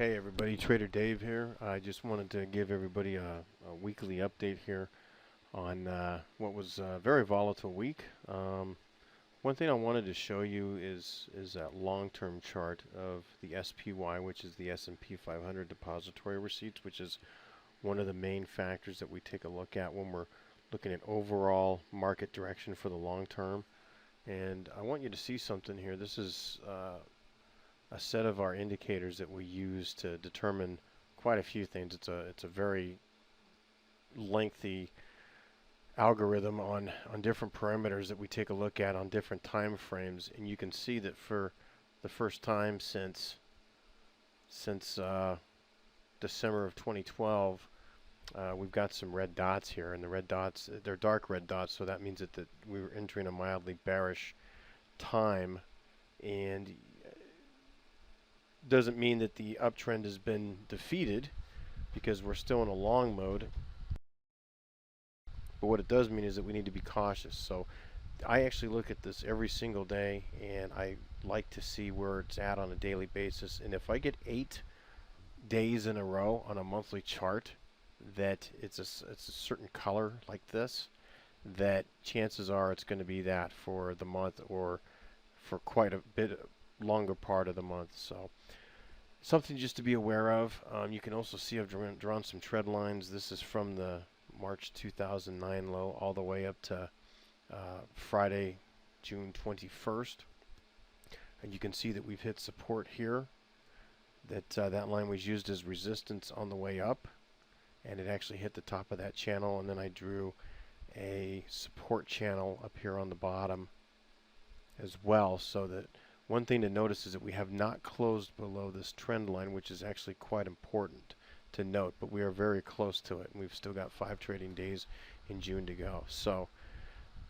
Hey everybody, Trader Dave here. I just wanted to give everybody a weekly update here on what was a very volatile week. One thing I wanted to show you is that long-term chart of the SPY, which is the S&P 500 depository receipts, which is one of the main factors that we take a look at when we're looking at overall market direction for the long term. And I want you to see something here. This is a set of our indicators that we use to determine quite a few things. It's a very lengthy algorithm on different parameters that we take a look at on different time frames, and you can see that for the first time since December of 2012, we've got some red dots here, and the red dots, they're dark red dots, so that means that we were entering a mildly bearish time, and doesn't mean that the uptrend has been defeated because we're still in a long mode. But what it does mean is that we need to be cautious. So I actually look at this every single day, and I like to see where it's at on a daily basis. And if I get 8 days in a row on a monthly chart that it's a certain color like this, that chances are it's going to be that for the month or for quite a bit longer part of the month. So something just to be aware of. You can also see I've drawn some trend lines. This is from the March 2009 low all the way up to Friday, June 21st. And you can see that we've hit support here. That line was used as resistance on the way up, and it actually hit the top of that channel, and then I drew a support channel up here on the bottom as well, so that one thing to notice is that we have not closed below this trend line, which is actually quite important to note, but we are very close to it, and we've still got 5 trading days in June to go. So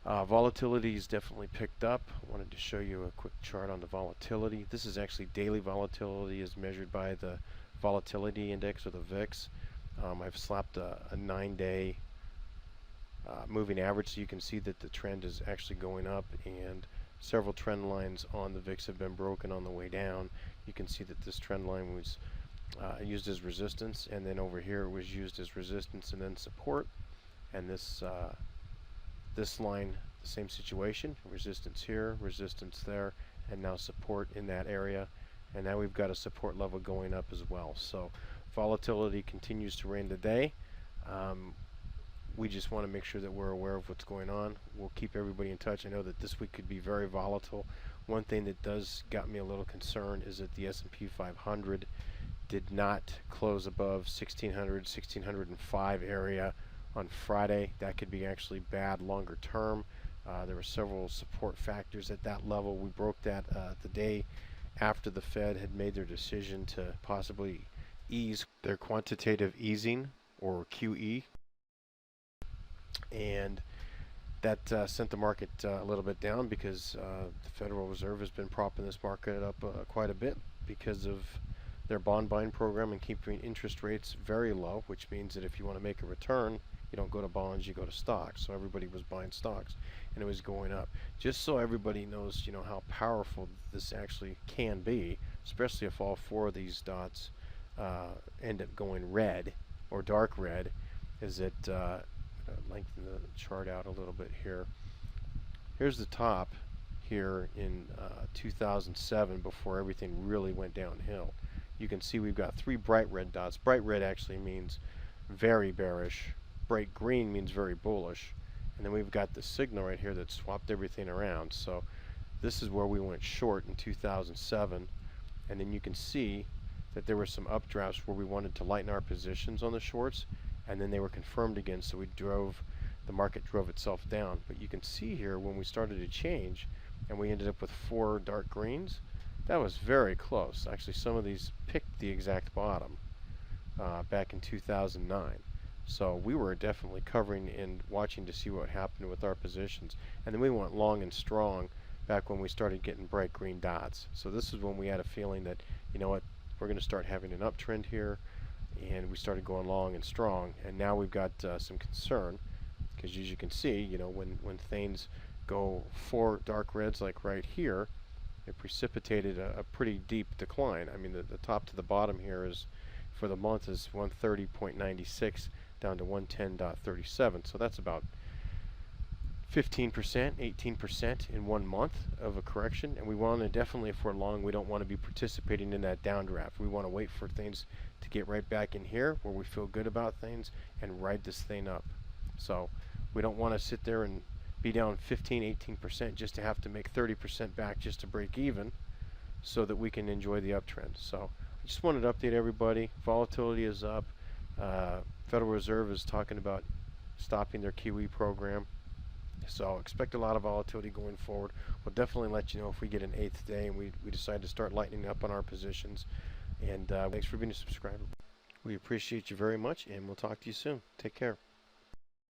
volatility is definitely picked up. I wanted to show you a quick chart on the volatility. This is actually daily volatility as measured by the volatility index, or the VIX. I've slapped a 9-day moving average, so you can see that the trend is actually going up, and several trend lines on the VIX have been broken on the way down. You can see that this trend line was used as resistance, and then over here it was used as resistance and then support. And this line, the same situation, resistance here, resistance there, and now support in that area. And now we've got a support level going up as well. So volatility continues to reign the day. We just want to make sure that we're aware of what's going on. We'll keep everybody in touch. I know that this week could be very volatile. One thing that does got me a little concerned is that the S&P 500 did not close above 1600, 1605 area on Friday. That could be actually bad longer term. There were several support factors at that level. We broke that the day after the Fed had made their decision to possibly ease their quantitative easing, or QE. And that sent the market a little bit down, because the Federal Reserve has been propping this market up quite a bit because of their bond buying program and keeping interest rates very low, which means that if you want to make a return, you don't go to bonds, you go to stocks. So everybody was buying stocks, and it was going up. Just so everybody knows, how powerful this actually can be, especially if all 4 of these dots end up going red or dark red, is that lengthen the chart out a little bit here. Here's the top here in 2007, before everything really went downhill. You can see we've got 3 bright red dots. Bright red actually means very bearish. Bright green means very bullish. And then we've got the signal right here that swapped everything around. So this is where we went short in 2007. And then you can see that there were some updrafts where we wanted to lighten our positions on the shorts, and then they were confirmed again, so the market drove itself down. But you can see here when we started to change and we ended up with 4 dark greens, that was very close. Actually, some of these picked the exact bottom back in 2009. So we were definitely covering and watching to see what happened with our positions. And then we went long and strong back when we started getting bright green dots. So this is when we had a feeling that, you know what, we're going to start having an uptrend here. And we started going long and strong, and now we've got some concern, because as you can see, when things go 4 dark reds like right here, it precipitated a pretty deep decline. I mean, the top to the bottom here is, for the month, is 130.96 down to 110.37. So that's about 15%, 18% in 1 month of a correction. And we want to definitely, if we're long, we don't want to be participating in that downdraft. We want to wait for things to get right back in here where we feel good about things and ride this thing up. So we don't want to sit there and be down 15, 18% just to have to make 30% back just to break even so that we can enjoy the uptrend. So I just wanted to update everybody. Volatility is up. Federal Reserve is talking about stopping their QE program. So expect a lot of volatility going forward. We'll definitely let you know if we get an 8th day and we decide to start lightening up on our positions. And thanks for being a subscriber. We appreciate you very much, and we'll talk to you soon. Take care.